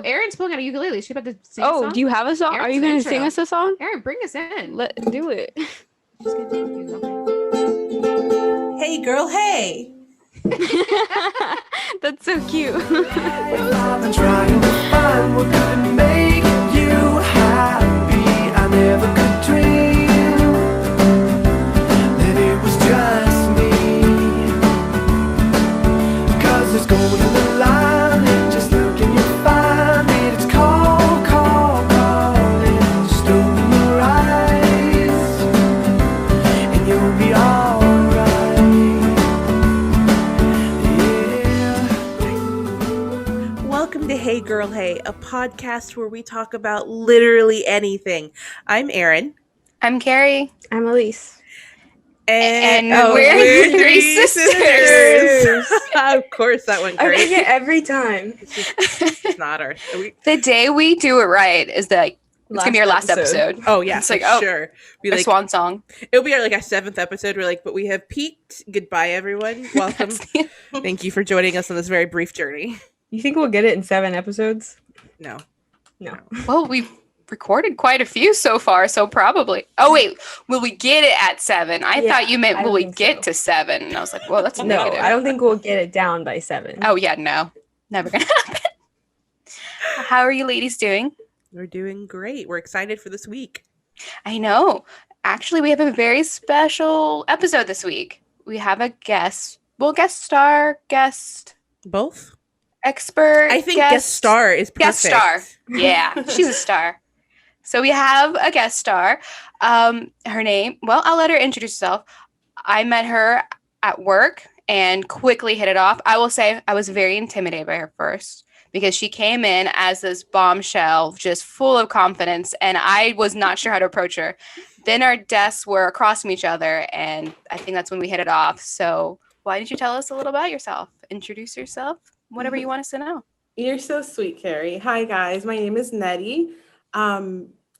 Erin's pulling out a ukulele. She's about to sing a Oh, song. do you have a song? Are you going to sing us a song? Erin, bring us in. Let's do it. She's gonna thank you. Okay. Hey, girl, hey. That's so cute. I've been trying to find what could make you happy. I never could dream that it was just me. 'Cause there's gold in the line, just look and you'll find it. It's calling, just open your eyes, and you'll be alright. Welcome to Hey Girl Hey, a podcast where we talk about literally anything. I'm Erin. I'm Carrie. I'm Elise. And we're three sisters. Of course, that went I great. forget every time. It's not our. The day we do it right is it's gonna be our last episode. Oh yeah, It's for like, oh, sure. We Our swan song. it'll be our seventh episode. We're like, but we have peaked. Goodbye, everyone. Welcome. Thank you for joining us on this very brief journey. You think we'll get it in 7 episodes? No. Well, we've recorded quite a few so far, so probably. Oh wait, will we get it at 7? I Yeah, thought you meant I will we think get so. to 7? And I was like, well, that's No, negative. I don't think we'll get it down by 7. Oh yeah, no, never gonna happen. How are you ladies doing? We're doing great. We're excited for this week. I know. Actually, we have a very special episode this week. We have a guest Both? expert. I think guest star is perfect. Guest star. Yeah, she's a star. So we have a guest star. Her name, well, I'll let her introduce herself. I met her at work and quickly hit it off. I will say I was very intimidated by her first because she came in as this bombshell, just full of confidence, and I was not sure how to approach her. Then our desks were across from each other, and I think that's when we hit it off. So why don't you tell us a little about yourself? Introduce yourself, whatever you want us to know. You're so sweet, Carrie. Hi, guys. My name is Nedi.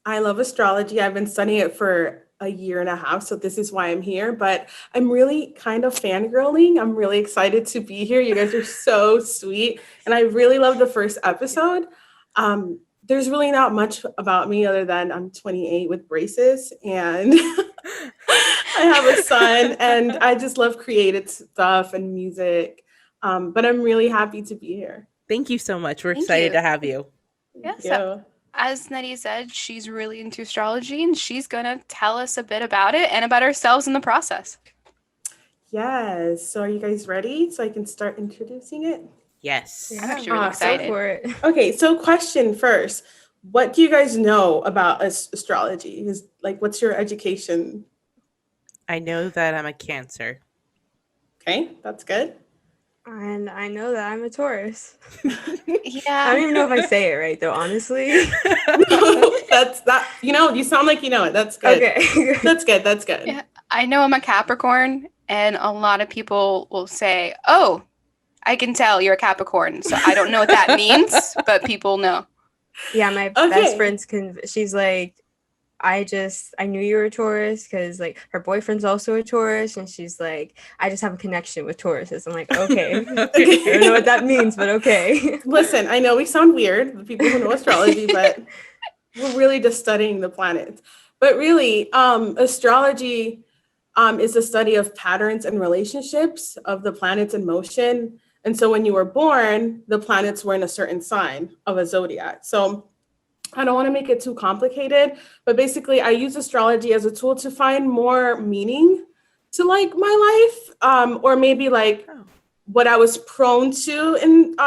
I love astrology. I've been studying it for a year and a half, so this is why I'm here. But I'm really kind of fangirling. I'm really excited to be here. You guys are so sweet. And I really love the first episode. There's really not much about me other than I'm 28 with braces and I have a son and I just love creative stuff and music. But I'm really happy to be here. Thank you so much. We're Thank excited you. to have you. Yeah, so as Nedi said, she's really into astrology and she's going to tell us a bit about it and about ourselves in the process. Yes. So are you guys ready so I can start introducing it? Yes. I'm actually really excited. Go for it. Okay, so question first. What do you guys know about astrology? What's your education? I know that I'm a Cancer. Okay, that's good. And I know that I'm a Taurus. I Yeah. don't even know if I say it right, though, honestly. That's that. You sound like you know it. That's good. Okay. That's good. That's good. Yeah. I know I'm a Capricorn, and a lot of people will say, oh, I can tell you're a Capricorn. So I don't know what that means, but people know. Yeah, my best friend's she's like, I knew you were a Taurus because her boyfriend's also a Taurus, and she's like, I just have a connection with Tauruses. I'm like, okay. I don't know what that means, but okay. Listen, I know we sound weird, the people who know astrology, but we're really just studying the planets. But really, astrology is the study of patterns and relationships of the planets in motion. And so when you were born, the planets were in a certain sign of a zodiac. So I don't want to make it too complicated, but basically I use astrology as a tool to find more meaning to my life, or maybe what I was prone to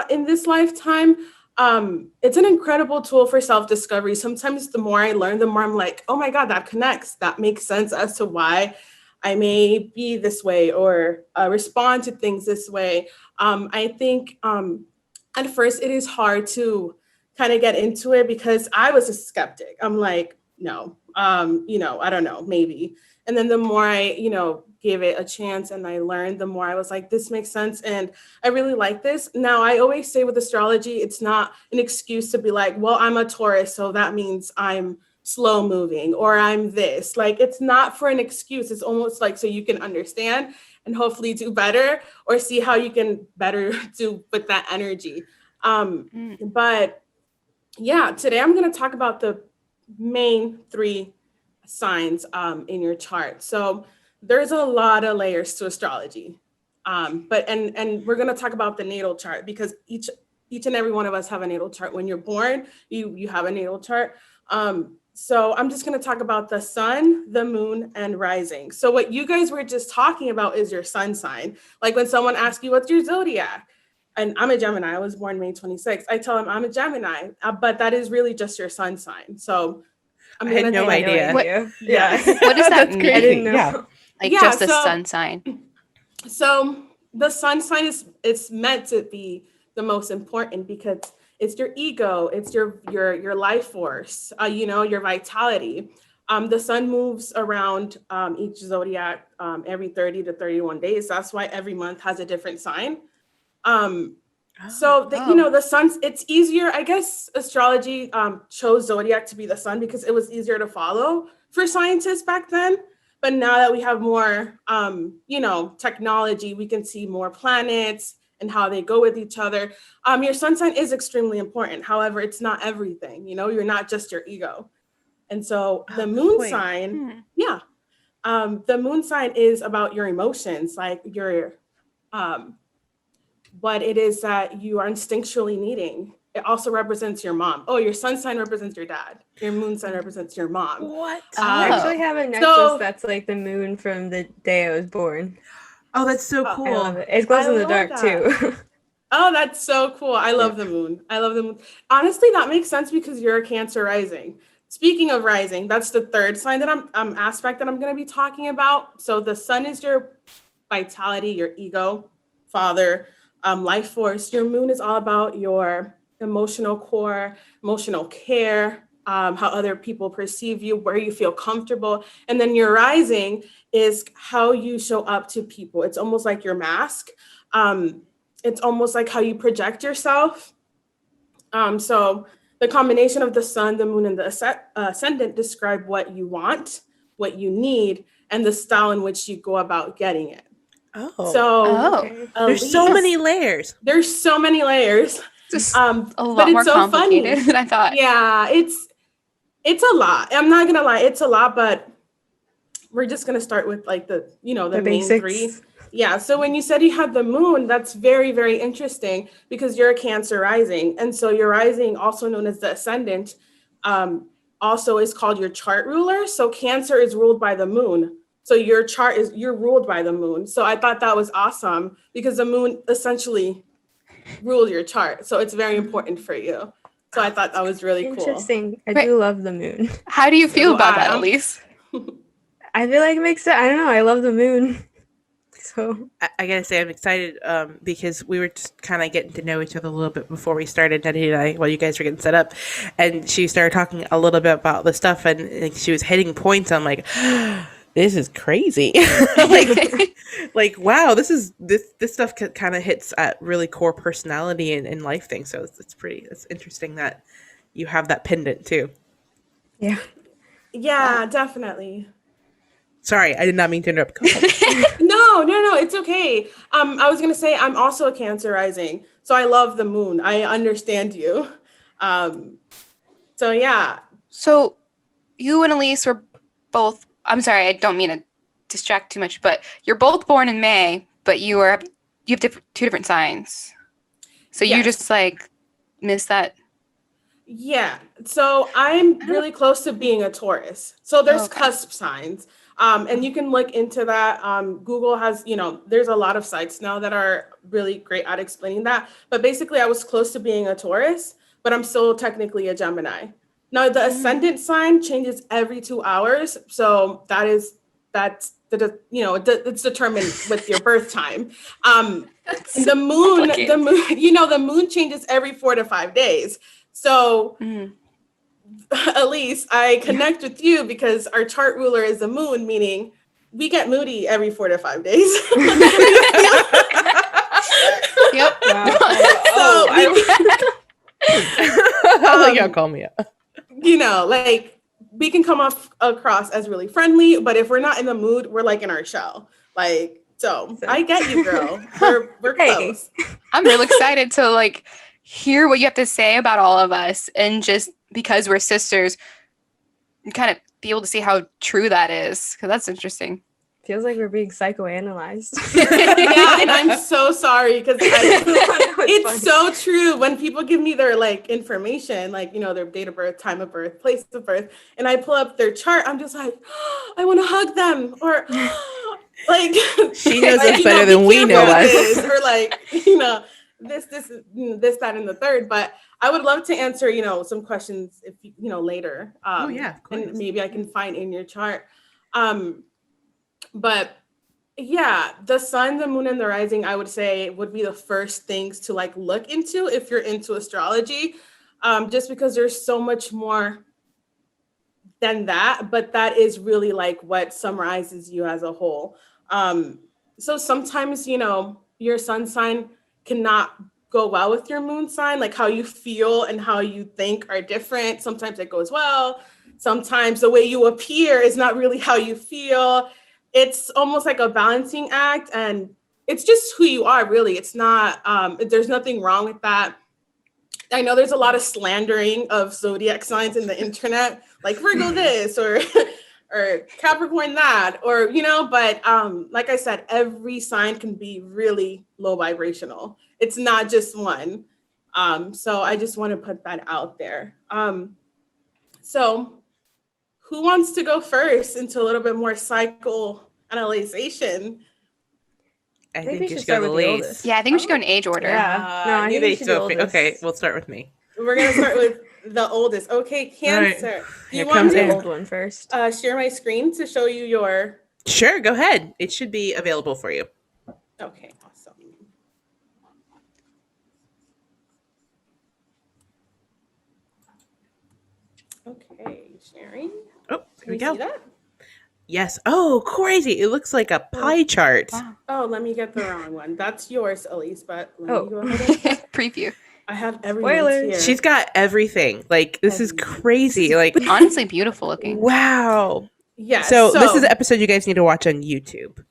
in this lifetime. It's an incredible tool for self-discovery. Sometimes the more I learn, the more I'm like, oh my God, that connects. That makes sense as to why I may be this way or respond to things this way. I think at first it is hard to kind of get into it because I was a skeptic. I'm like, no, I don't know, maybe. And then the more I, gave it a chance and I learned, the more I was like, this makes sense. And I really like this. Now, I always say with astrology, it's not an excuse to be like, well, I'm a Taurus, so that means I'm slow moving or I'm this. It's not for an excuse. It's almost so you can understand and hopefully do better or see how you can better do with that energy. But yeah, today I'm going to talk about the main 3 signs in your chart. So there's a lot of layers to astrology. But we're going to talk about the natal chart because each and every one of us have a natal chart. When you're born, you have a natal chart. So I'm just going to talk about the sun, the moon, and rising. So what you guys were just talking about is your sun sign. Like when someone asks you, what's your zodiac? And I'm a Gemini. I was born May 26th. I tell them I'm a Gemini, but that is really just your sun sign. So I had no idea. What- Yeah. What does that That's mean? crazy. I didn't know. Yeah. Like Yeah, just the so- sun sign. So the sun sign it's meant to be the most important because it's your ego, it's your life force, your vitality. The sun moves around each zodiac every 30 to 31 days. That's why every month has a different sign. The sun's, it's easier. I guess astrology chose zodiac to be the sun because it was easier to follow for scientists back then. But now that we have more, technology, we can see more planets and how they go with each other. Your sun sign is extremely important. However, it's not everything. You're not just your ego. And so the moon sign, the moon sign is about your emotions, like what it is that you are instinctually needing. It also represents your mom. Oh, your sun sign represents your dad. Your moon sign represents your mom. What? I actually have a necklace that's like the moon from the day I was born. Oh, that's so Oh, cool. I love it. It glows in the love dark that. too. Oh, that's so cool. I love the moon. I love the moon. Honestly, that makes sense because you're a Cancer rising. Speaking of rising, that's the third sign that aspect that I'm going to be talking about. So the sun is your vitality, your ego, father, life force. Your moon is all about your emotional core, emotional care, how other people perceive you, where you feel comfortable. And then your rising is how you show up to people. It's almost like your mask. It's almost like how you project yourself. So the combination of the sun, the moon, and the ascendant describe what you want, what you need, and the style in which you go about getting it. Oh. So There's so many layers. There's so many layers. Just A lot more complicated than I thought. Yeah, it's a lot. I'm not gonna lie, it's a lot, but we're just gonna start with like the main basics. 3. Yeah. So when you said you had the moon, that's very, very interesting because you're a Cancer rising, and so your rising, also known as the ascendant, also is called your chart ruler. So Cancer is ruled by the moon. So your chart you're ruled by the moon. So I thought that was awesome because the moon essentially ruled your chart. So it's very important for you. So I thought that was really cool. Interesting. I do love the moon. How do you feel about that, I'm- Elise? I feel like it makes sense. I don't know. I love the moon. So I gotta say, I'm excited because we were just kind of getting to know each other a little bit before we started, Nedi and I, while you guys were getting set up. And she started talking a little bit about the stuff, and she was hitting points. I'm like, this is crazy. like wow, this stuff kind of hits at really core personality and life things. So it's interesting that you have that pendant too. yeah. Yeah, definitely. Sorry, I did not mean to interrupt. Go ahead. No, it's okay. I was gonna say I'm also a Cancer rising, so I love the moon. I understand you. So yeah. So you and Elise were both, I'm sorry, I don't mean to distract too much, but you're both born in May, but you have two different signs. So you Yes. just like miss that. Yeah. So I'm really close to being a Taurus. So there's Okay. cusp signs. And you can look into that. Google has, there's a lot of sites now that are really great at explaining that. But basically, I was close to being a Taurus, but I'm still technically a Gemini. Now, the ascendant sign changes every 2 hours. So it's determined with your birth time. The moon changes every 4 to 5 days. So Elise, I connect with you because our chart ruler is the moon, meaning we get moody every 4 to 5 days. Yep. Wow. I'll let y'all call me up. We can come across as really friendly, but if we're not in the mood, we're like in our shell. So I get you, girl. We're Hey. close. I'm real excited to like hear what you have to say about all of us, and just because we're sisters, kind of be able to see how true that is, because that's interesting. Feels like we're being psychoanalyzed. Yeah, and I'm so sorry because it's funny. so true when people give me their like information, like, you know, their date of birth, time of birth, place of birth, and I pull up their chart, I'm just like, I want to hug them, or like She knows like, us you better be than we know careful with us. this, or like, you know, this, that, and the third. But I would love to answer, you know, some questions if you know later. Oh yeah, of course. And maybe I can find in your chart. But yeah, the sun, the moon, and the rising, I would say would be the first things to like look into if you're into astrology, just because there's so much more than that, but that is really like what summarizes you as a whole. So sometimes, you know, your sun sign cannot go well with your moon sign, like how you feel and how you think are different. Sometimes it goes well. Sometimes the way you appear is not really how you feel. It's almost like a balancing act, and it's just who you are, really. It's not, there's nothing wrong with that. I know there's a lot of slandering of zodiac signs in the internet, like Virgo this or or Capricorn that, or you know, but like I said, every sign can be really low vibrational. It's not just one. So I just want to put that out there. So who wants to go first into a little bit more psychoanalyzation? I think think we you should should start go the with the least. oldest. Yeah, I think we should go in age order. Yeah. No, I think we should do oldest. Okay, we'll start with me. We're gonna start with the oldest. Okay, Cancer. All right. Do Here you want comes me The Aaron. old one first. to share my screen to show you your? Sure, go ahead. It should be available for you. Okay, awesome. Okay, sharing. Oh, Can here we you go. see that? Yes. Oh, crazy. It looks like a pie chart. Wow. Oh, let me get the wrong one. That's yours, Elise, but let Oh. me go ahead. Preview. I have everyone's Spoilers. here. She's got everything. Like, this is Everything. crazy. Like, Honestly, beautiful looking. wow. Yes. So this is the episode you guys need to watch on YouTube.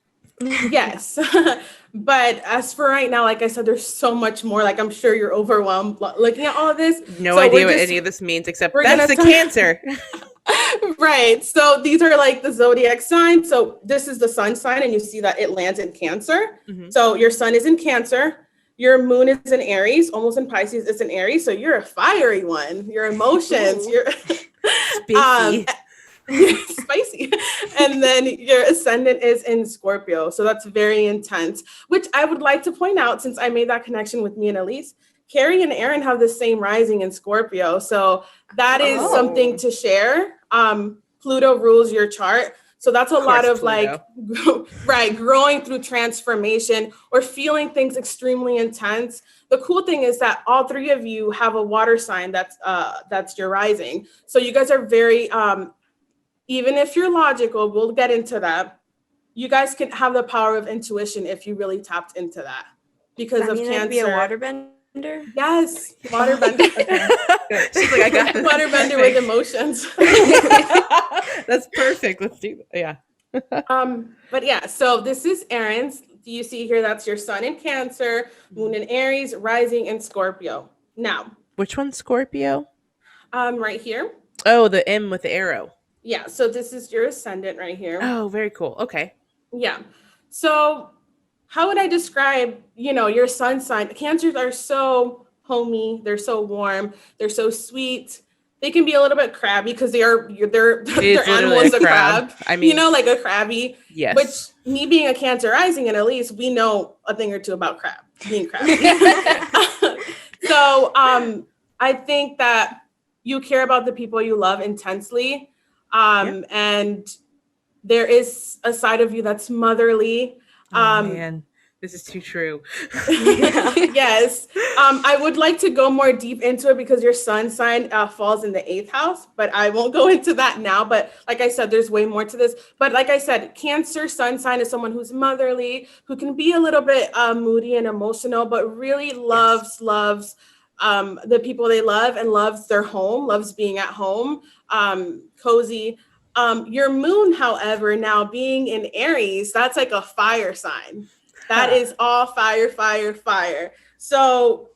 Yes. But as for right now, like I said, there's so much more. Like, I'm sure you're overwhelmed looking at all of this. No So idea we're what just- any of this means, except we're that's gonna the start- Cancer. Right. So these are like the zodiac signs. So this is the sun sign, and you see that it lands in Cancer. Mhm. So your sun is in Cancer. Your moon is in Aries, almost in Pisces. It's in Aries. So you're a fiery one. Your emotions, Ooh. you're Spicy. spicy. And then your ascendant is in Scorpio. So that's very intense, which I would like to point out, since I made that connection with me and Elise, Carrie and Aaron have the same rising in Scorpio. So that is Oh. something to share. Pluto rules your chart. So that's a Of lot course, of like, right, growing through transformation or feeling things extremely intense. The cool thing is that all three of you have a water sign that's your rising. So you guys are very, even if you're logical, we'll get into that. You guys can have the power of intuition if you really tapped into that because I of mean, Cancer. I'd be a waterbender. Yes, waterbender. Good. She's like, I got this. Waterbender with emotions. That's perfect. Let's do that. Yeah. But yeah, so this is Aaron's. Do you see here? That's your sun in Cancer, moon in Aries, rising in Scorpio. Now, Which one's Scorpio? right here. Oh, the M with the arrow. Yeah, so this is your ascendant right here. Oh, very cool. Okay. Yeah. So how would I describe, your sun sign? Cancers are so homey. They're so warm. They're so sweet. They can be a little bit crabby because their It's animal literally is a crab. I mean, like a crabby. yes. Which, me being a Cancer rising, and at least we know a thing or two about being crabby. So I think that you care about the people you love intensely. And there is a side of you that's motherly. Oh, man, this is too true. Yes. I would like to go more deep into it because your sun sign falls in the 8th house, but I won't go into that now. But like I said, there's way more to this. But like I said, Cancer sun sign is someone who's motherly, who can be a little bit moody and emotional, but really loves the people they love and loves their home, loves being at home, cozy. Your moon, however, now being in Aries, that's like a fire sign. That is all fire, fire, fire. So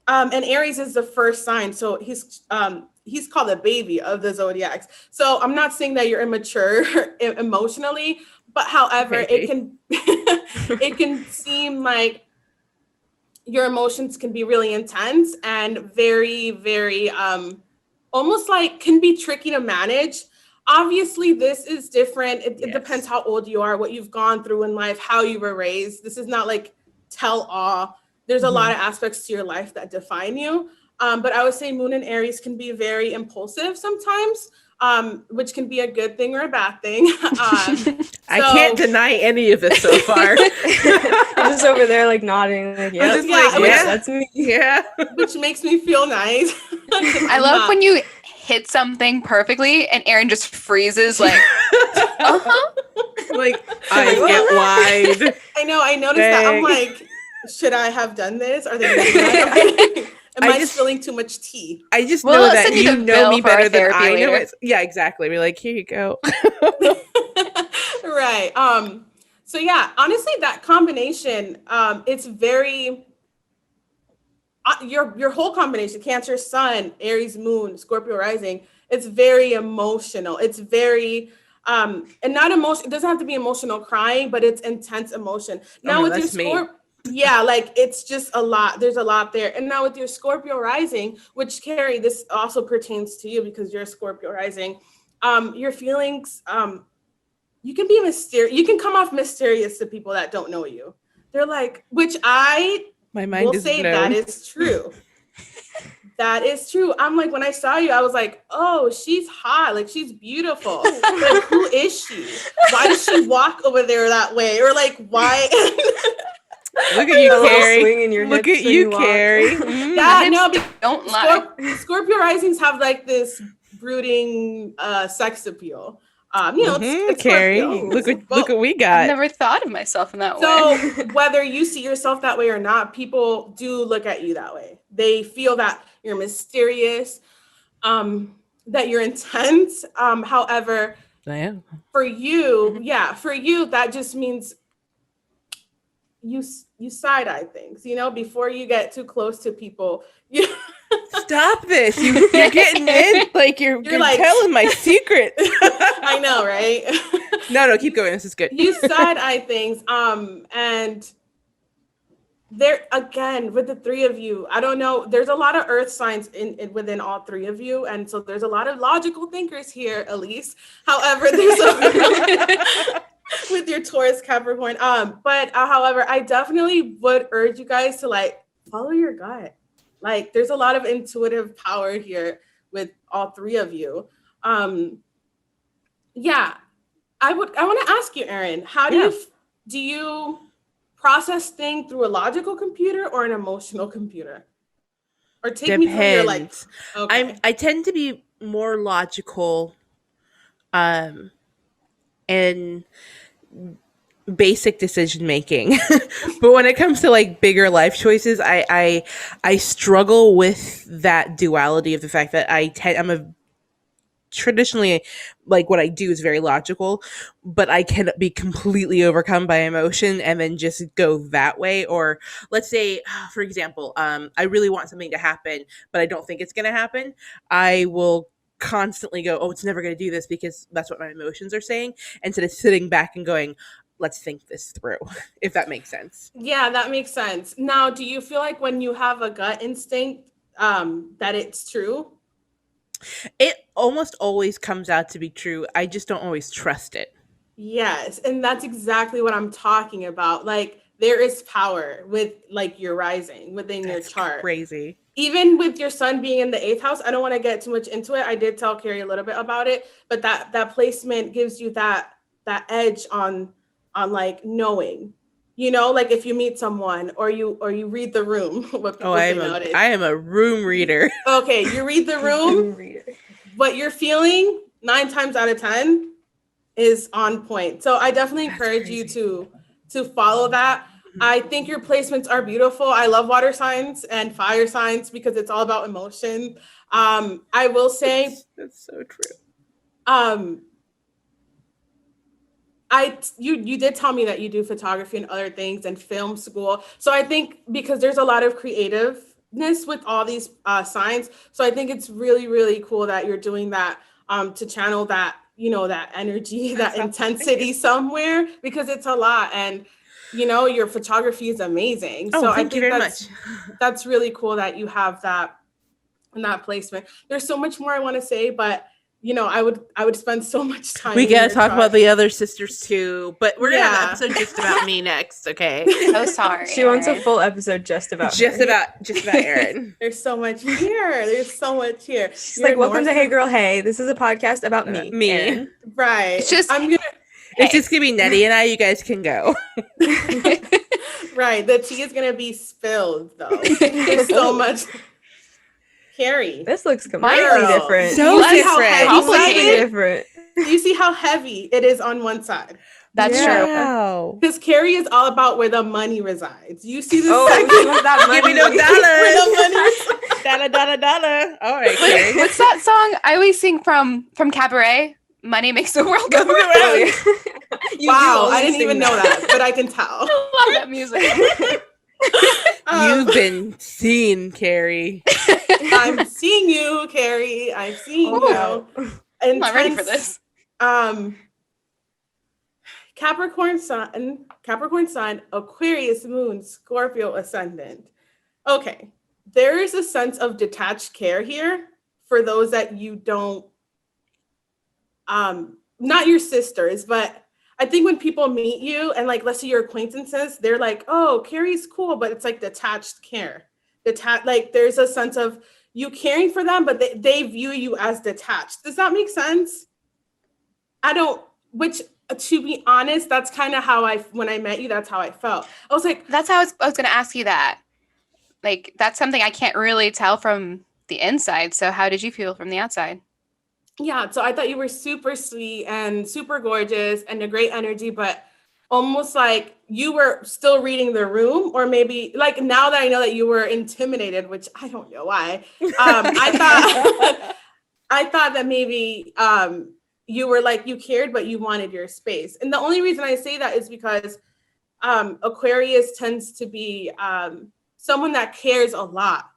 And Aries is the first sign, so he's called a baby of the zodiacs. So I'm not saying that you're immature emotionally, but however, it can it can seem like your emotions can be really intense and very, very almost like can be tricky to manage. Obviously, this is different. It depends how old you are, what you've gone through in life, how you were raised. This is not like tell all. There's a lot of aspects to your life that define you. But I would say Moon and Aries can be very impulsive sometimes, which can be a good thing or a bad thing. I can't deny any of this so far. I'm just over there like nodding, like that's me. Yeah, which makes me feel nice. I love when you hit something perfectly and Aaron just freezes like, like eyes get wide. I know. I noticed that. I'm like, should I have done this? Are they? Am I spilling too much tea? I just know that you know me better than I know it. Yeah, exactly. We're like, here you go. Right. So yeah, honestly, that combination, it's very your whole combination, Cancer Sun, Aries Moon, Scorpio Rising, it's very emotional. It's very and not emotion. It doesn't have to be emotional crying, but it's intense emotion. Now with your Scorpio, yeah, like it's just a lot. There's a lot there. And now with your Scorpio rising, which Carrie, this also pertains to you because you're a Scorpio rising. Your feelings, you can be mysterious. You can come off mysterious to people that don't know you. They're like, which my mind will say that is true. That is true. I'm like, when I saw you, I was like, oh, she's hot. Like, she's beautiful. Like, who is she? Why does she walk over there that way? Or like, why? Look at you, Carrie. Look at you, Carrie. Yeah, no, don't lie. Scorpio risings have like this brooding sex appeal. It's Carrie. Scorpio. Look what we got. I've never thought of myself in that way. So whether you see yourself that way or not, people do look at you that way. They feel that you're mysterious, that you're intense. However, I am. For you, that just means you side-eye things, before you get too close to people. Stop this. You're getting in. Like you're like, telling my secret. I know, right? No, keep going. This is good. You side-eye things. And there again, with the three of you, I don't know. There's a lot of earth signs within all three of you. And so there's a lot of logical thinkers here, Elise. However, with your Taurus Capricorn. But however, I definitely would urge you guys to like follow your gut. Like there's a lot of intuitive power here with all three of you. Yeah, I want to ask you, Erin, how do you process things through a logical computer or an emotional computer? Or take me through your like. Okay. I tend to be more logical, and basic decision making. But when it comes to like bigger life choices, I struggle with that duality of the fact that I'm a traditionally, like, what I do is very logical, but I can be completely overcome by emotion and then just go that way. Or let's say, for example, I really want something to happen, but I don't think it's going to happen. I will constantly go, oh, it's never going to do this because that's what my emotions are saying, instead of sitting back and going, let's think this through, if that makes sense. Yeah, that makes sense. Now, do you feel like when you have a gut instinct, that it's true? It almost always comes out to be true. I just don't always trust it. Yes, and that's exactly what I'm talking about. Like, there is power with like your rising within your chart. Crazy. Even with your sun being in the 8th house, I don't want to get too much into it. I did tell Carrie a little bit about it, but that placement gives you that edge on like knowing. Like if you meet someone or you read the room. What people say nowadays. I am a room reader. Okay, you read the room. What you're feeling 9 times out of 10 is on point. So I definitely encourage you to follow that. I think your placements are beautiful. I love water signs and fire signs because it's all about emotion. I will say that's so true. You did tell me that you do photography and other things and film school. So I think because there's a lot of creative with all these signs. So I think it's really, really cool that you're doing that to channel that, that energy, that intensity somewhere, because it's a lot. And, your photography is amazing. Oh, so I thank you think very much. that's really cool that you have that in that placement. There's so much more I want to say, but I would spend so much time. We in gotta your talk chart. about the other sisters too, but we're gonna have an Yeah. episode just about me next, okay? So sorry. She wants a Erin. full episode just about just her. about Erin. There's so much here. There's so much here. She's You're like, welcome to North Hey Girl Hey. This is a podcast about me. Me. Erin. Right. It's just I'm gonna It's just gonna be Nedi and I. You guys can go. right. The tea is gonna be spilled though. There's so much. Carrie. This looks completely Girl. different. So You see how different. heavy Complicated. it is? different. You see how heavy it is on one side. That's Yeah. true. Wow. Because Carrie is all about where the money resides. You see the Oh, second she wants that money. Give me no where the money dollars. Dollar. All right, Carrie. What's that song I always sing from Cabaret? Money makes the world go Go round. Oh, around. yeah. You Wow, only I didn't sing even know that, but I can tell. I love that music. You've been seen, Carrie. I'm seeing you, Carrie. I'm seeing Oh, you. I'm not ready for Intense, this. Capricorn Sun, Aquarius Moon, Scorpio Ascendant. Okay, there is a sense of detached care here for those that you don't, not your sisters, but I think when people meet you and like, let's say your acquaintances, they're like, oh, Carrie's cool, but it's like detached care. Like there's a sense of you caring for them, but they view you as detached. Does that make sense? Which to be honest, that's kind of how when I met you, that's how I felt. I was like, That's how I was going to ask you that. Like, that's something I can't really tell from the inside. So how did you feel from the outside? yeah, so I thought you were super sweet and super gorgeous and a great energy, but almost like you were still reading the room, or maybe like now that I know that you were intimidated, which I don't know why. I thought that maybe you were like, you cared, but you wanted your space. And the only reason I say that is because Aquarius tends to be someone that cares a lot,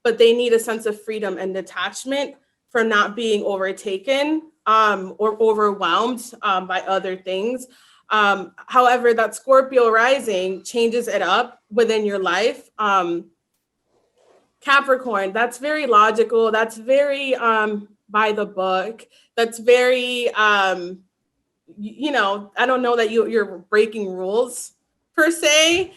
but they need a sense of freedom and detachment from not being overtaken or overwhelmed by other things. However, that Scorpio rising changes it up within your life. Capricorn, that's very logical. That's very by the book. That's very, I don't know that you're breaking rules per se.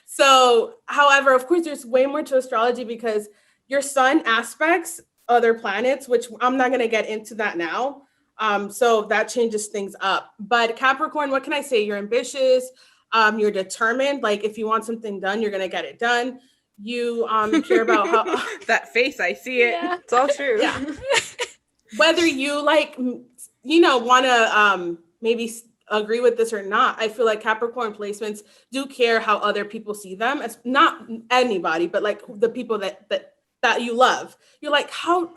So, however, of course, there's way more to astrology because your sun aspects other planets, which I'm not going to get into that now. So that changes things up. But Capricorn, what can I say? You're ambitious. You're determined. Like if you want something done, you're going to get it done. You care about how that face, I see it. Yeah. It's all true. Yeah. Whether you want to maybe agree with this or not. I feel like Capricorn placements do care how other people see them. It's not anybody, but like the people that you love. You're like, how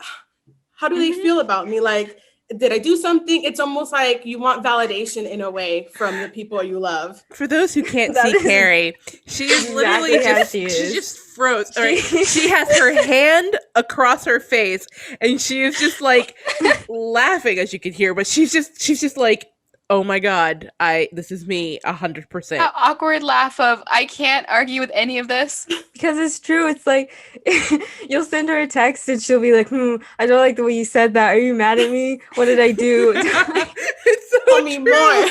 do they feel about me? Like, did I do something? It's almost like you want validation in a way from the people you love. For those who can't That see is Carrie, she is literally exactly how just she she is. just froze. All right. She has her hand across her face and she is just like laughing, as you can hear, but she's just like, oh my God, this is me 100%. That awkward laugh of, I can't argue with any of this. Because it's true. It's like you'll send her a text and she'll be like, I don't like the way you said that. Are you mad at me? What did I do? It's so Tell me true. more.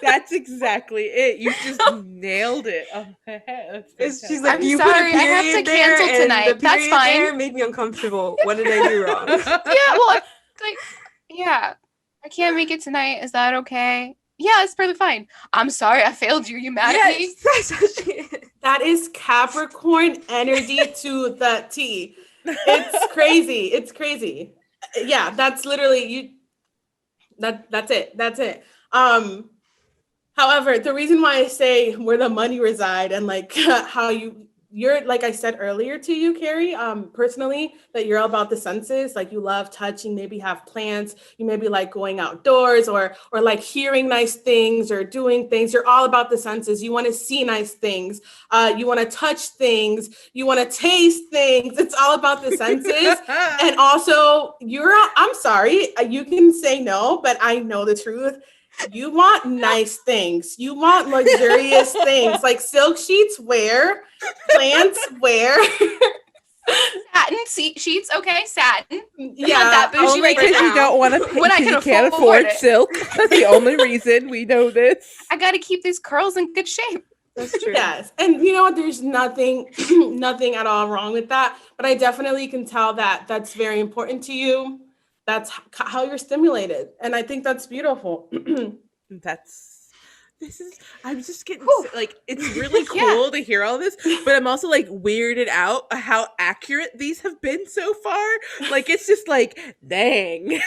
That's exactly it. You just nailed it. Oh, that's She's fantastic. like, I'm you sorry, put a I have period to there, cancel and tonight. the That's period fine. there made me uncomfortable. What did I do wrong? Yeah, well, like, yeah, I can't make it tonight. Is that okay? Yeah, it's perfectly fine. I'm sorry, I failed you. You mad at me? Yes, that's what she is. That is Capricorn energy to the T. It's crazy. It's crazy. Yeah, that's literally you. That's it. However, the reason why I say where the money reside and like how you you're, like I said earlier to you, Carrie, personally, that you're all about the senses. Like you love touching, maybe have plants, you maybe like going outdoors or like hearing nice things or doing things. You're all about the senses. You want to see nice things. You want to touch things. You want to taste things. It's all about the senses. And also I'm sorry, you can say no, but I know the truth. You want nice things. You want luxurious things like silk sheets, wear, plants, wear. Satin sheets, okay, satin. Yeah, Not that bougie Only right because you now. don't want to pay, When I because you can can't afford afford it. silk. That's the only reason we know this. I got to keep these curls in good shape. That's true. Yes. And you know what? There's nothing, nothing at all wrong with that. But I definitely can tell that that's very important to you. That's how you're stimulated. And I think that's beautiful. I'm just getting Whew. like, it's really Yeah. cool to hear all this, but I'm also like weirded out how accurate these have been so far. Like, it's just like, dang.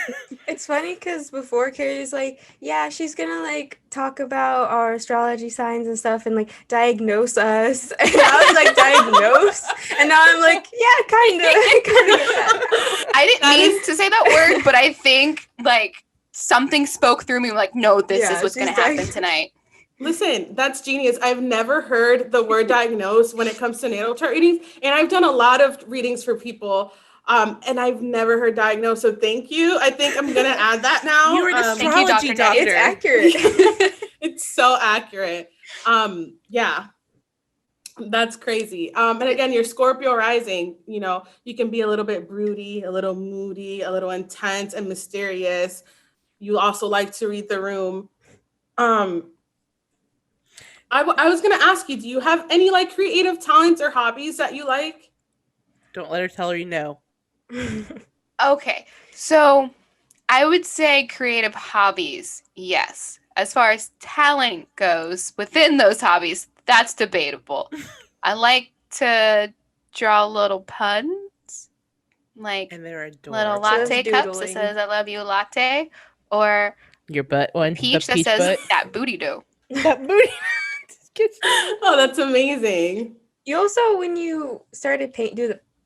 It's funny because before Carrie's like, yeah, she's gonna like talk about our astrology signs and stuff and like diagnose us. And I was like, diagnose? And now I'm like, yeah, kind of get that. I didn't mean to say that word, but I think like something spoke through me like, no, this Yeah, is what's going to she's happen tonight. Listen, that's genius. I've never heard the word diagnose when it comes to natal chart readings. And I've done a lot of readings for people. And I've never heard diagnose. So thank you. I think I'm going to add that now. You're an Thank you, astrology Dr. doctor. Nedi. It's accurate. It's so accurate. Yeah. That's crazy. And again, your Scorpio rising, you know, you can be a little bit broody, a little moody, a little intense and mysterious. You also like to read the room. I was going to ask you, do you have any like creative talents or hobbies that you like? Don't let her tell her you know. Okay, so I would say creative hobbies, yes. As far as talent goes, within those hobbies, that's debatable. I like to draw little puns, like And they're adorable. little So that's latte cups that doodling. says "I love you, latte," or Your butt one. peach the that peach says butt. "that booty do." That booty. Oh, that's amazing. You also, when you started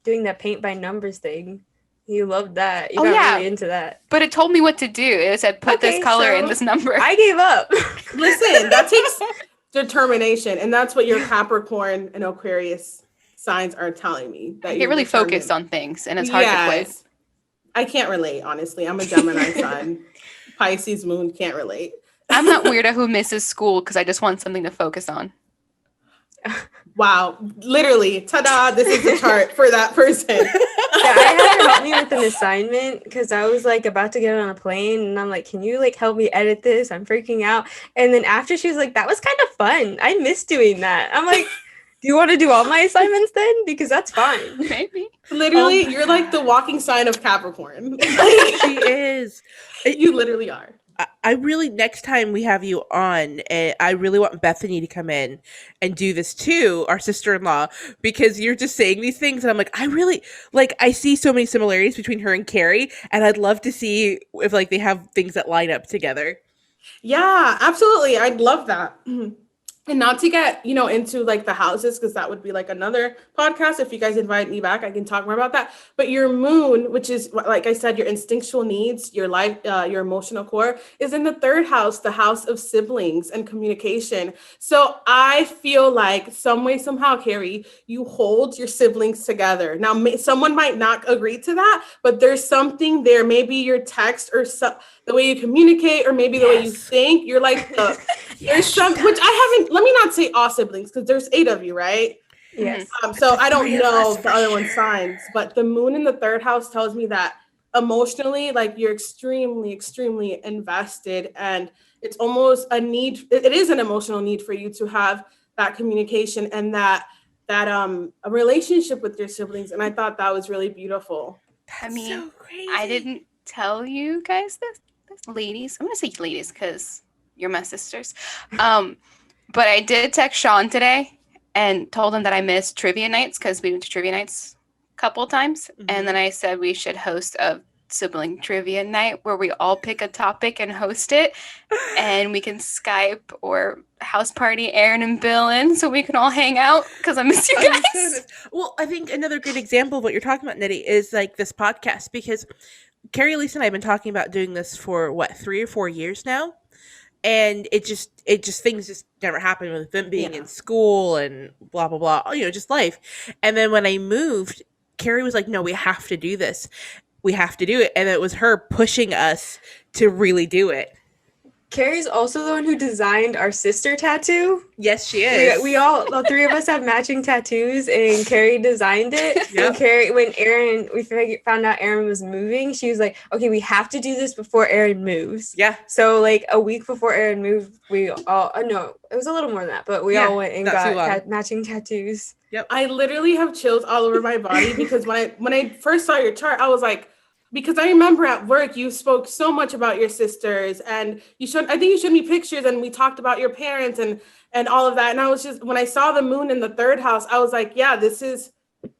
doing that paint by numbers thing, you loved that. You Oh, got yeah. really into that. But it told me what to do. It said put Okay, this color in so this number. I gave up. Listen, that takes determination. And that's what your Capricorn and Aquarius signs are telling me. That I you're get really determined. focused on things, and it's hard to quit. Yes. I can't relate, honestly. I'm a Gemini sun. Pisces moon, can't relate. I'm that weirdo who misses school because I just want something to focus on. Wow. Literally, ta-da, this is the chart for that person. Yeah, I had her help me with an assignment because I was like about to get on a plane and I'm like, can you like help me edit this? I'm freaking out. And then after she was like, that was kind of fun. I miss doing that. I'm like, do you want to do all my assignments then? Because that's fine. Maybe. Literally, you're like the walking sign of Capricorn. She is. You literally are. I really, next time we have you on, I really want Bethany to come in and do this too, our sister-in-law, because you're just saying these things and I'm like, I really, like, I see so many similarities between her and Carrie, and I'd love to see if like they have things that line up together. Yeah, absolutely. I'd love that. And not to get, into like the houses, because that would be like another podcast. If you guys invite me back, I can talk more about that. But your moon, which is, like I said, your instinctual needs, your life, your emotional core, is in the third house, the house of siblings and communication. So I feel like some way, somehow, Carrie, you hold your siblings together. Now, someone might not agree to that, but there's something there. Maybe your text or the way you communicate, or maybe the way you think. You're like there's some, which I haven't. Let me not say all siblings, because there's 8 of you, right? Yes. So I don't know the other one's signs, but the moon in the third house tells me that emotionally, like you're extremely, extremely invested, and it's almost a need. It is an emotional need for you to have that communication and that a relationship with your siblings. And I thought that was really beautiful. I mean, so crazy. I didn't tell you guys this ladies. I'm gonna say ladies because you're my sisters. But I did text Sean today and told him that I missed trivia nights because we went to trivia nights a couple of times. Mhm. And then I said we should host a sibling trivia night where we all pick a topic and host it. And we can Skype or house party Aaron and Bill in so we can all hang out because I miss you guys. Well, I think another good example of what you're talking about, Nedi, is like this podcast, because Carrie, Lisa, and I have been talking about doing this for 3 or 4 years now, and it just things just never happened with them being in school and blah blah blah, just life. And then when I moved, Carrie was like, "No, we have to do this. We have to do it," and it was her pushing us to really do it. Carrie's also the one who designed our sister tattoo. Yes, she is. We all, the three of us have matching tattoos, and Carrie designed it. Yep. And Carrie, when we found out Aaron was moving, she was like, "Okay, we have to do this before Aaron moves." Yeah. So like a week before Aaron moved, we all no, it was a little more than that, but we all went and got matching tattoos. Yep. I literally have chills all over my body because when I first saw your chart, I was like, because I remember at work you spoke so much about your sisters, and I think you showed me pictures, and we talked about your parents and all of that. And I was just, when I saw the moon in the third house, I was like, yeah, this is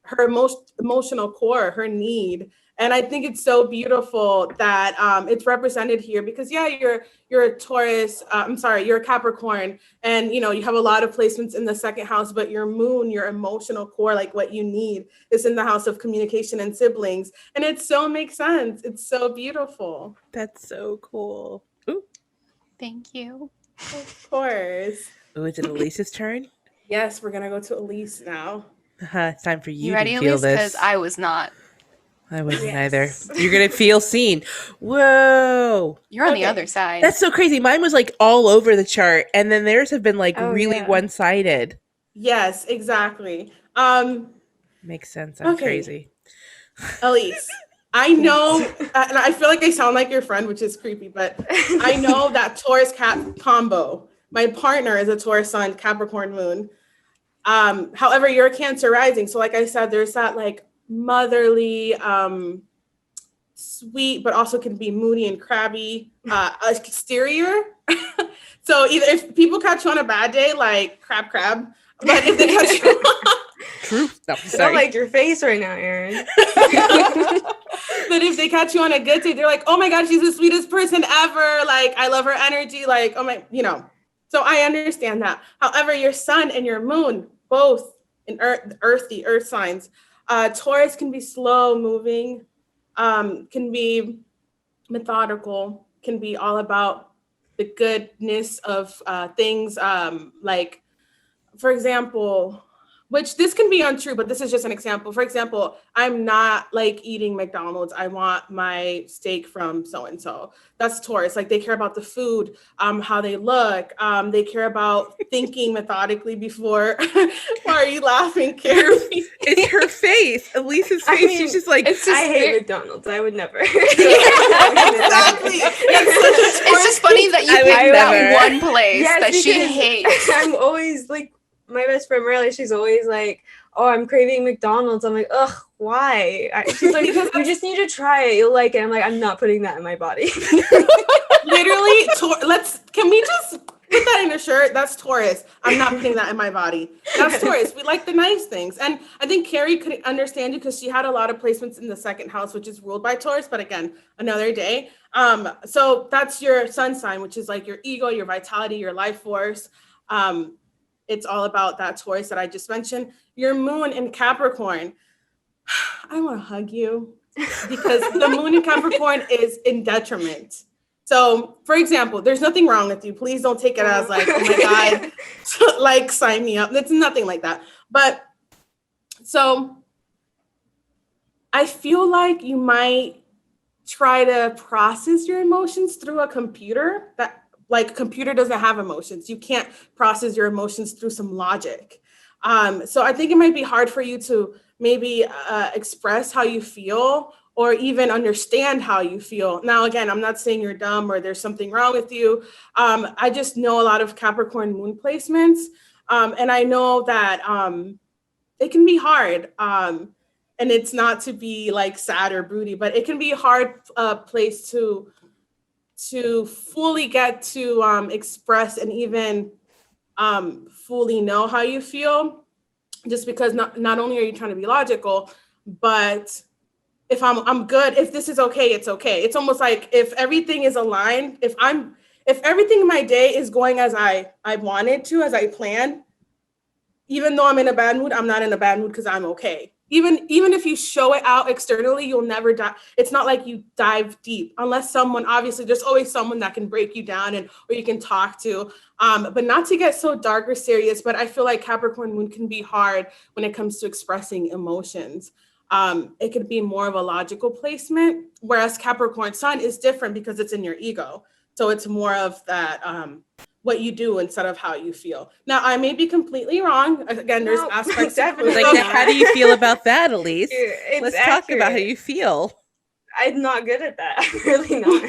her most emotional core, her need. And I think it's so beautiful that it's represented here because you're a Taurus, you're a Capricorn, and you have a lot of placements in the second house, but your moon, your emotional core, like what you need, is in the house of communication and siblings. And it so makes sense. It's so beautiful. That's so cool. Ooh. Thank you. Of course. Ooh, is it Elise's turn? Yes, we're gonna go to Elise now. It's time for you ready, to feel Elise? this. Because I was not. I wasn't either. You're going to feel seen. Whoa. You're on the other side. That's so crazy. Mine was like all over the chart, and then theirs have been like really one-sided. Yes, exactly. Makes sense. I'm crazy. Elise, I know, and I feel like I sound like your friend, which is creepy, but I know that Taurus Cap combo. My partner is a Taurus Sun, Capricorn Moon. However, you're a Cancer rising. So like I said, there's that like motherly, sweet, but also can be moody and crabby exterior. So either if people catch you on a bad day, like crab, but if they catch you Truth. No, I don't like your face right now, Aaron. But if they catch you on a good day, they're like, "Oh my God, she's the sweetest person ever. Like, I love her energy. Like, oh my, So I understand that. However, your sun and your moon, both in earth signs, Taurus can be slow moving, can be methodical, can be all about the goodness of things. Like, for example, which this can be untrue, but this is just an example. For example, I'm not like eating McDonald's. I want my steak from so-and-so. That's Taurus. Like they care about the food, how they look. They care about thinking methodically before. Why are you laughing, Carrie? It's her face. Elise's face. She's just like, I hate McDonald's. I would never. Exactly. It's just funny that you picked that one place that she hates. I'm always like, my best friend Riley, she's always like, "Oh, I'm craving McDonald's." I'm like, "Ugh, why?" She's like, "You just need to try it. You'll like it." I'm like, "I'm not putting that in my body." Literally, can we just put that in a shirt? That's Taurus. I'm not putting that in my body. That's Taurus. We like the nice things. And I think Carrie could understand you because she had a lot of placements in the second house, which is ruled by Taurus, but again, another day. So that's your sun sign, which is like your ego, your vitality, your life force. It's all about that Taurus that I just mentioned. Your moon in Capricorn. I want to hug you because the moon in Capricorn is in detriment. So, for example, there's nothing wrong with you. Please don't take it as like, oh my God, like sign me up. It's nothing like that. But so I feel like you might try to process your emotions through a computer that like a computer doesn't have emotions. You can't process your emotions through some logic. So I think it might be hard for you to maybe express how you feel or even understand how you feel. Now, again, I'm not saying you're dumb or there's something wrong with you. I just know a lot of Capricorn moon placements. And I know that it can be hard. And it's not to be like sad or broody, but it can be a hard place to fully get to express and even fully know how you feel, just because not only are you trying to be logical, but if I'm good, if this is okay, it's okay. It's almost like if everything is aligned, if if everything in my day is going as I wanted to, as I planned, even though I'm in a bad mood, I'm not in a bad mood because I'm okay. Even if you show it out externally, you'll never die. It's not like you dive deep unless someone, obviously there's always someone that can break you down and or you can talk to. But not to get so dark or serious, but I feel like Capricorn moon can be hard when it comes to expressing emotions. It could be more of a logical placement, whereas Capricorn sun is different because it's in your ego. So it's more of that what you do instead of how you feel. Now, I may be completely wrong. Again, there's No, aspects definitely of Like, not. how do you feel about that, Elise? It's Let's talk about how accurate. you feel. I'm not good at that. I'm really not.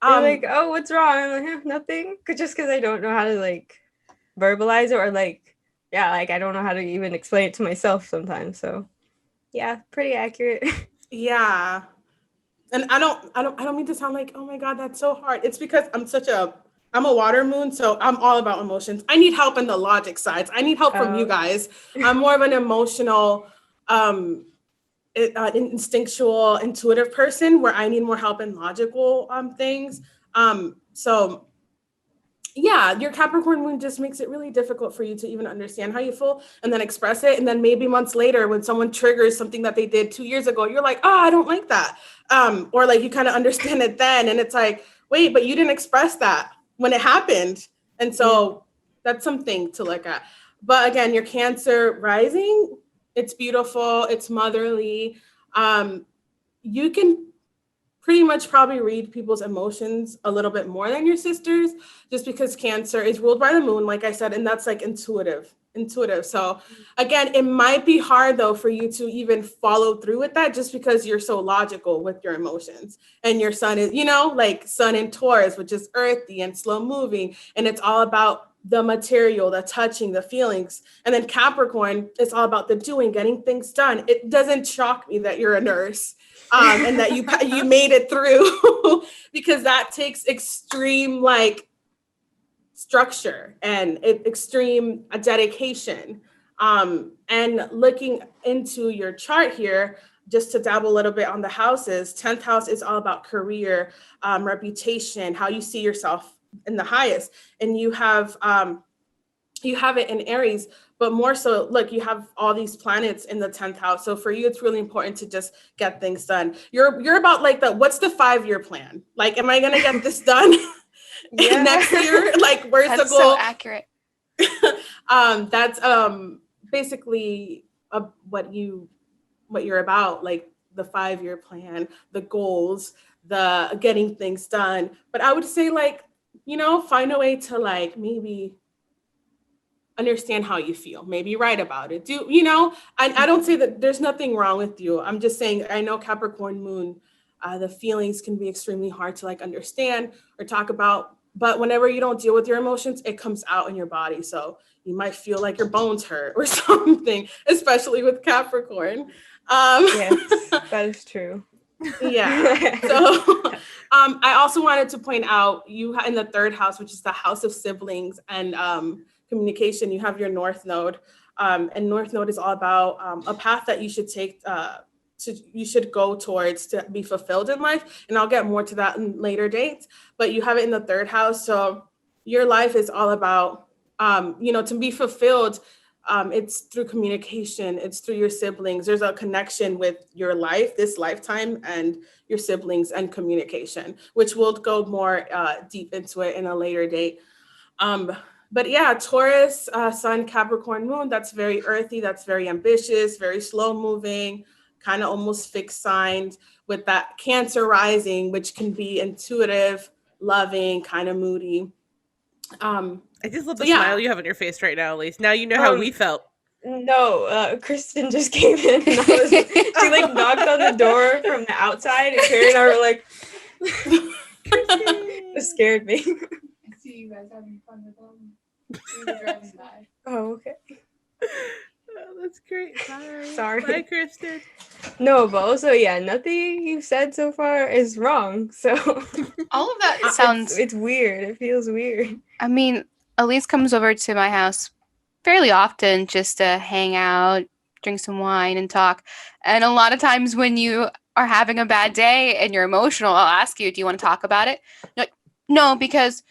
They're like, oh, what's wrong? I'm like, nothing. Just because I don't know how to like verbalize it or like, yeah, like I don't know how to even explain it to myself sometimes. So, yeah, pretty accurate. yeah. And I don't mean to sound like, oh my God, that's so hard. It's because I'm a water moon, so I'm all about emotions. I need help in the logic sides. I need help from you guys. I'm more of an emotional, instinctual, intuitive person where I need more help in logical things. So yeah, your Capricorn moon just makes it really difficult for you to even understand how you feel and then express it. And then maybe months later, when someone triggers something that they did 2 years ago, you're like, oh, I don't like that. Or like you kind of understand it then. And it's like, wait, but you didn't express that when it happened. And so that's something to look at. But again, your Cancer rising, it's beautiful, it's motherly. You can pretty much probably read people's emotions a little bit more than your sisters, just because Cancer is ruled by the moon, like I said, and that's like intuitive. So again, it might be hard though for you to even follow through with that just because you're so logical with your emotions. And your sun is, like sun in Taurus, which is earthy and slow moving. And it's all about the material, the touching, the feelings. And then Capricorn is all about the doing, getting things done. It doesn't shock me that you're a nurse. And that you made it through because that takes extreme like structure and extreme dedication. And looking into your chart here, just to dabble a little bit on the houses, 10th house is all about career, reputation, how you see yourself in the highest. And you have it in Aries, but more so, look, you have all these planets in the 10th house. So for you, it's really important to just get things done. You're about like what's the 5-year plan? Like, am I going to get this done next year? Like, where's the goal? So accurate. That's basically what you're about, like the 5-year plan, the goals, the getting things done. But I would say like, find a way to like maybe understand how you feel, maybe write about it. I don't say that there's nothing wrong with you. I'm just saying, I know Capricorn moon, the feelings can be extremely hard to like understand or talk about, but whenever you don't deal with your emotions, it comes out in your body. So you might feel like your bones hurt or something, especially with Capricorn. Yes, that is true. Yeah. So I also wanted to point out you in the 3rd house, which is the house of siblings and communication, you have your North Node. And North Node is all about a path that you should take you should go towards to be fulfilled in life. And I'll get more to that in later dates, but you have it in the 3rd house. So your life is all about, to be fulfilled. It's through communication. It's through your siblings. There's a connection with your life, this lifetime, and your siblings and communication, which we'll go more deep into it in a later date. But yeah, Taurus, Sun, Capricorn, Moon, that's very earthy, that's very ambitious, very slow moving, kind of almost fixed signs, with that Cancer rising, which can be intuitive, loving, kind of moody. I just love the smile you have on your face right now, Elise. Now you know how we felt. No, Kristen just came in and she like knocked on the door from the outside and Carrie and I were like, it scared me. I see you guys having fun with them. Driving by. Oh, okay. Oh, that's great. Bye. Sorry. Bye, Kristen. No, but also, yeah, nothing you've said so far is wrong. So all of that sounds... It's weird. It feels weird. I mean, Elise comes over to my house fairly often just to hang out, drink some wine, and talk. And a lot of times when you are having a bad day and you're emotional, I'll ask you, do you want to talk about it? You're like, No, because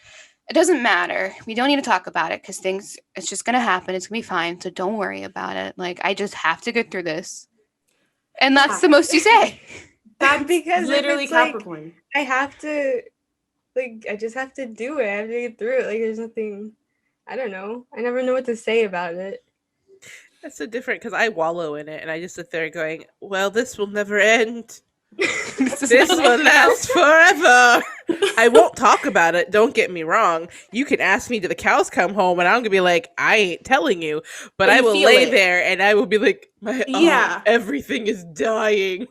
it doesn't matter. We don't need to talk about it because it's just going to happen. It's going to be fine. So don't worry about it. Like, I just have to get through this. And that's the most you say. That's Because if literally it's, like, Capricorn. I have to, like, I just have to do it. I have to get through it. Like, there's nothing, I don't know. I never know what to say about it. That's so different because I wallow in it and I just sit there going, well, this will never end. This will last forever. I won't talk about it. Don't get me wrong. You can ask me to the cows come home and I'm going to be like, I ain't telling you. But You I will feel lay it. there and I will be like, Yeah. everything is dying.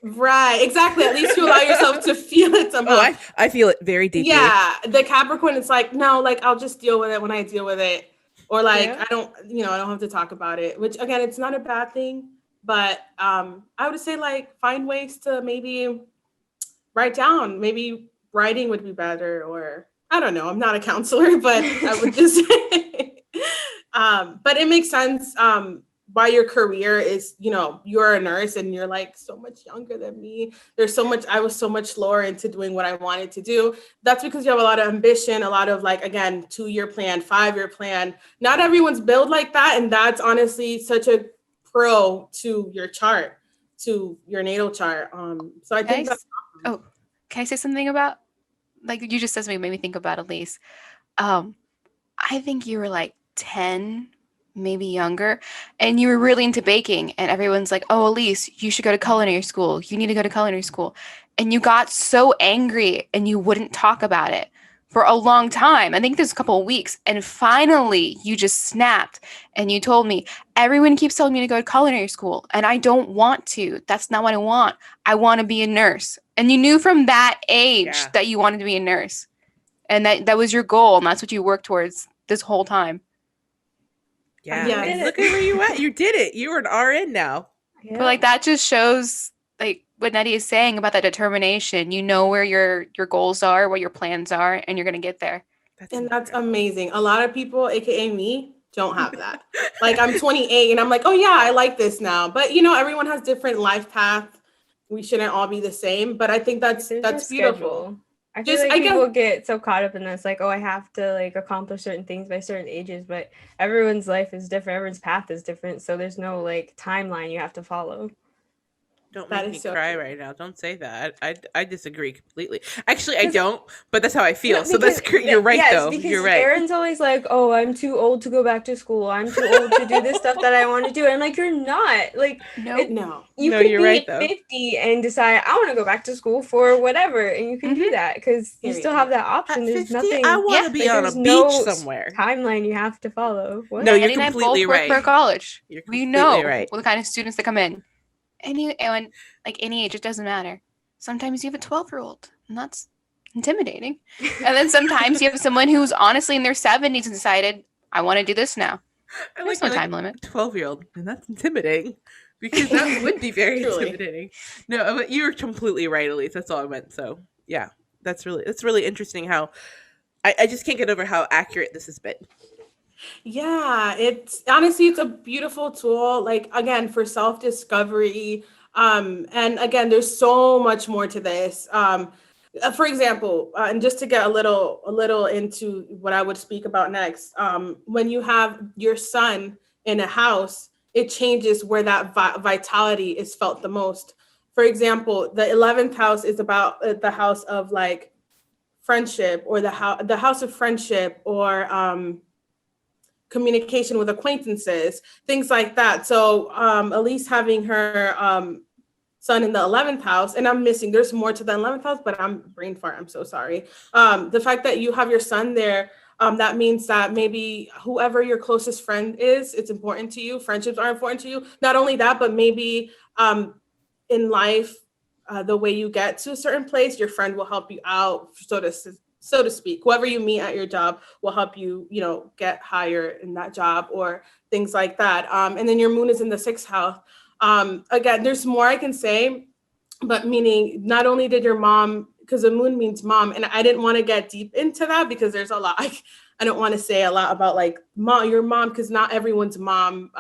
Right, exactly. At least you allow yourself to feel it somehow. Oh, I feel it very deeply. Yeah, the Capricorn, it's like, no, like, I'll just deal with it when I deal with it. Or like, Yeah. I don't have to talk about it, which again, it's not a bad thing. But I would say, like, find ways to maybe write down. Maybe writing would be better, or I don't know. I'm not a counselor, but I would just say, but it makes sense. Why your career is, you're a nurse and you're like so much younger than me. I was so much slower into doing what I wanted to do. That's because you have a lot of ambition, a lot of, like, again, 2-year plan, 5-year plan. Not everyone's built like that. And that's honestly such a pro to your chart, to your natal chart. So I think that's Oh, can I say something about, like, you just said something made me think about Elise. I think you were like 10, maybe younger, and you were really into baking, and everyone's like, oh, Elise, you should go to culinary school. You need to go to culinary school. And you got so angry and you wouldn't talk about it for a long time. I think there's a couple of weeks. And finally, you just snapped and you told me, everyone keeps telling me to go to culinary school, and I don't want to. That's not what I want. I want to be a nurse. And you knew from that age that you wanted to be a nurse. And that was your goal, and that's what you worked towards this whole time. Yeah. Yeah. And look at where you at. You did it. You're an RN now. Yeah. But like that just shows like what Nedi is saying about that determination. You know where your goals are, what your plans are, and you're gonna get there. That's amazing. A lot of people, aka me, don't have that. Like, I'm 28 and I'm like, oh yeah, I like this now. But everyone has different life paths. We shouldn't all be the same. But I think that's There's no beautiful. schedule. I feel Just- like I guess- people get so caught up in this, like, oh, I have to, like, accomplish certain things by certain ages, but everyone's life is different. Everyone's path is different. So there's no, like, timeline you have to follow. Don't That make me is so cry true. right now. Don't say that. I disagree completely. Actually, I don't, but that's how I feel. No, So that's because- you're right, yes, though. because You're right. Aaron's always like, oh, I'm too old to go back to school. I'm too old to do this stuff that I want to do. And, like, you're not. Like, Nope. No. you No, could you're be right, though. 50 and decide, I want to go back to school for whatever. And you can do that because you Period. still have that At option. There's 50, nothing. I want to yeah, be like, on a there's beach no somewhere. timeline you have to follow. What? No, you're Nedi and I both completely work right. for college. You're We completely know right. what the kind of students that come in. And like any age, it doesn't matter. Sometimes you have a 12-year-old, and that's intimidating. And then sometimes you have someone who's honestly in their 70s and decided, I want to do this now. I There's no time limit. 12-year-old, and that's intimidating because that would be very Truly. intimidating. No, but you're completely right, Elise. That's all I meant. So yeah, that's really interesting. How I just can't get over how accurate this has been. Yeah, it's honestly, it's a beautiful tool, like, again, for self-discovery. And again, there's so much more to this. For example, and just to get a little into what I would speak about next, when you have your son in a house, it changes where that vitality is felt the most. For example, the 11th house is about the house of, like, friendship, or the house of friendship, or communication with acquaintances, things like that. So Elise having her son in the 11th house, and there's more to the 11th house, but I'm brain fart, I'm so sorry. The fact that you have your son there, that means that maybe whoever your closest friend is, it's important to you. Friendships are important to you. Not only that, but maybe in life, the way you get to a certain place, your friend will help you out, so to speak. Whoever you meet at your job will help you, get higher in that job, or things like that. And then your moon is in the 6th house. Again, there's more I can say, but meaning not only did your mom, because the moon means mom, and I didn't want to get deep into that because there's a lot. I don't want to say a lot about, like, your mom, because not everyone's mom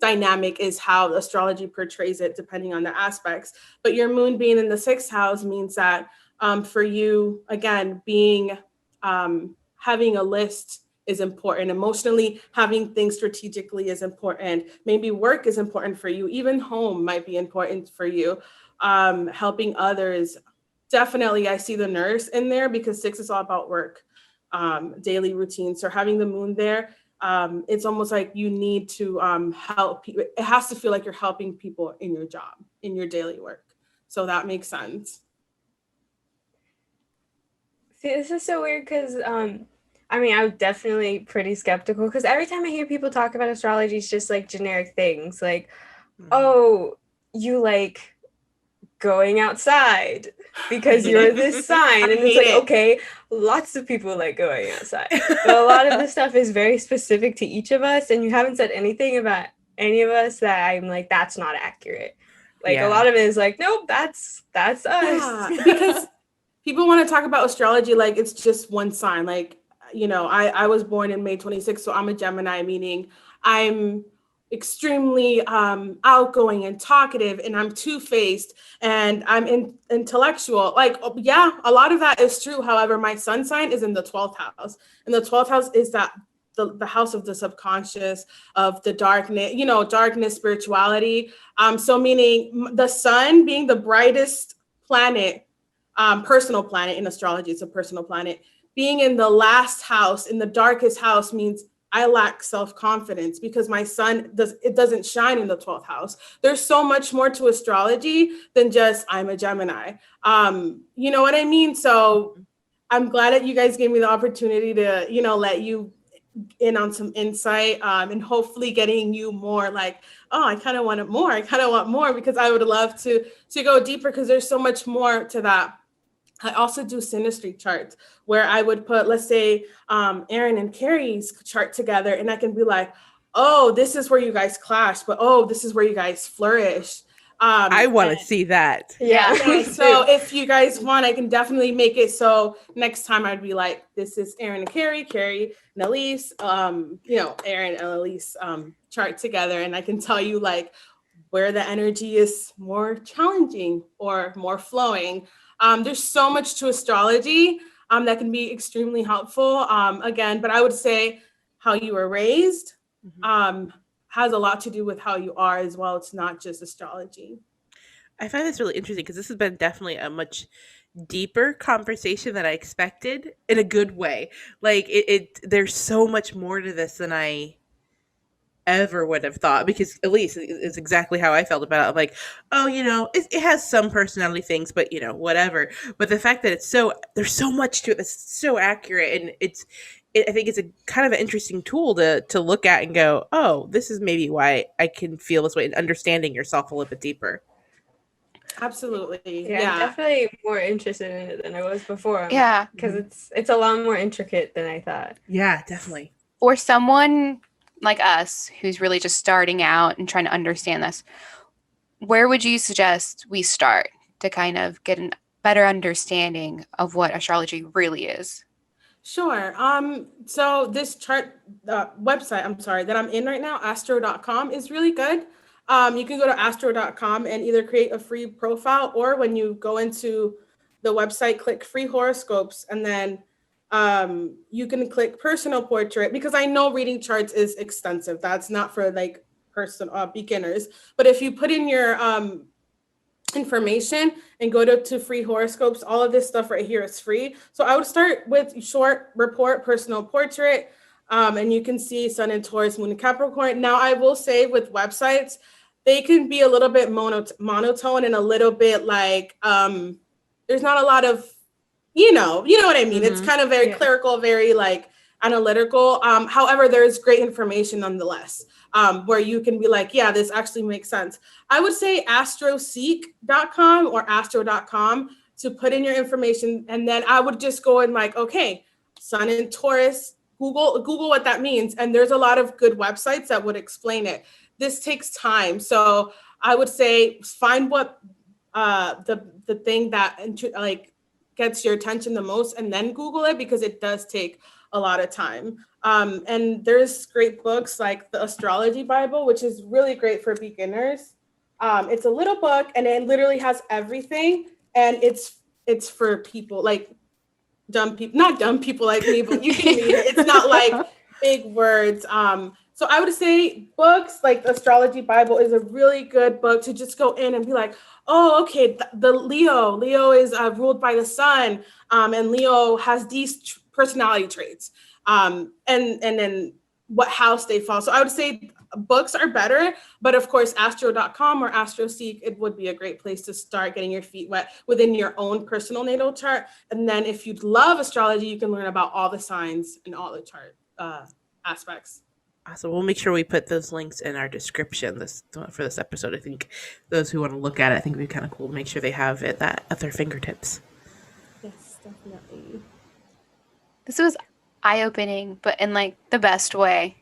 dynamic is how astrology portrays it, depending on the aspects. But your moon being in the 6th house means that For you, again, being having a list is important. Emotionally, having things strategically is important. Maybe work is important for you. Even home might be important for you. Helping others. Definitely, I see the nurse in there because 6 is all about work, daily routine. So having the moon there, it's almost like you need to help people. It has to feel like you're helping people in your job, in your daily work. So that makes sense. See, this is so weird because I mean, I'm definitely pretty skeptical because every time I hear people talk about astrology, it's just like generic things like, oh, you like going outside because you're this sign. And it's like, okay, lots of people like going outside. But a lot of this stuff is very specific to each of us, and you haven't said anything about any of us that I'm like, that's not accurate. Like a lot of it is like, nope, that's us. Yeah, because people want to talk about astrology like it's just one sign. Like, I was born in May 26th, so I'm a Gemini, meaning I'm extremely outgoing and talkative, and I'm two-faced, and I'm intellectual. Like, yeah, a lot of that is true. However, my sun sign is in the 12th house, and the 12th house is that the house of the subconscious, of the darkness, darkness, spirituality. So meaning the sun being the brightest planet, personal planet in astrology, it's a personal planet. Being in the last house, in the darkest house, means I lack self-confidence because my sun doesn't shine in the 12th house. There's so much more to astrology than just I'm a Gemini. You know what I mean? So I'm glad that you guys gave me the opportunity to, let you in on some insight, and hopefully getting you more like, oh, I kind of want it more. I kind of want more because I would love to go deeper because there's so much more to that. I also do synastry charts where I would put, let's say, Aaron and Carrie's chart together, and I can be like, oh, this is where you guys clash, but oh, this is where you guys flourish. I want to see that. Yeah. So if you guys want, I can definitely make it so next time I'd be like, this is Aaron and Carrie and Elise, Aaron and Elise chart together, and I can tell you like where the energy is more challenging or more flowing. There's so much to astrology that can be extremely helpful. Again, but I would say how you were raised has a lot to do with how you are as well. It's not just astrology. I find this really interesting because this has been definitely a much deeper conversation than I expected in a good way. Like there's so much more to this than I ever would have thought, because at least it's exactly how I felt about it. I'm like, oh, it has some personality things, but whatever. But the fact that there's so much to it that's so accurate, and I think it's a kind of an interesting tool to look at and go, oh, this is maybe why I can feel this way, and understanding yourself a little bit deeper. Absolutely. Yeah, I'm definitely more interested in it than I was before. Yeah. Because it's a lot more intricate than I thought. Yeah, definitely. Or someone like us who's really just starting out and trying to understand this, where would you suggest we start to kind of get a better understanding of what astrology really is? Sure. So this chart website, that I'm in right now, astro.com, is really good. You can go to astro.com and either create a free profile, or when you go into the website, click free horoscopes, and then you can click personal portrait, because I know reading charts is extensive. That's not for like beginners. But if you put in your information and go to free horoscopes, all of this stuff right here is free. So I would start with short report, personal portrait, and you can see Sun in Taurus, Moon in Capricorn. Now I will say with websites, they can be a little bit monotone and a little bit like there's not a lot of you know what I mean. It's kind of very clerical, very like analytical. However, there's great information nonetheless, where you can be like, yeah, this actually makes sense. I would say astroseek.com or astro.com to put in your information. And then I would just go and like, okay, Sun in Taurus, Google what that means. And there's a lot of good websites that would explain it. This takes time. So I would say find what the thing that like gets your attention the most, and then Google it, because it does take a lot of time. And there's great books like the Astrology Bible, which is really great for beginners. It's a little book and it literally has everything. And it's for people like dumb people, not dumb people like me, but you can read it. It's not like big words. So I would say books like the Astrology Bible is a really good book to just go in and be like, oh, okay, the Leo is ruled by the sun, and Leo has these personality traits, and then what house they fall. So I would say books are better, but of course, astro.com or AstroSeek, it would be a great place to start getting your feet wet within your own personal natal chart. And then if you love astrology, you can learn about all the signs and all the chart aspects. Awesome. We'll make sure we put those links in our description for this episode. I think those who want to look at it, I think it'd be kind of cool to make sure they have it at their fingertips. Yes, definitely. This was eye-opening, but in like the best way.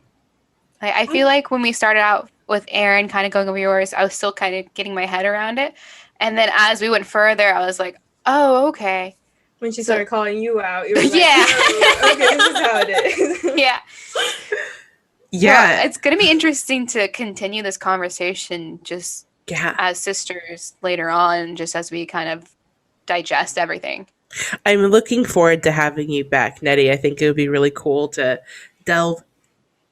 Like, I feel like when we started out with Erin kind of going over yours, I was still kind of getting my head around it. And then as we went further, I was like, oh, okay. When she started calling you out, you were like, yeah. Oh, okay, this is how it is. Yeah. Yeah. So it's going to be interesting to continue this conversation just Yeah. as sisters later on, just as we kind of digest everything. I'm looking forward to having you back, Nedi. I think it would be really cool to delve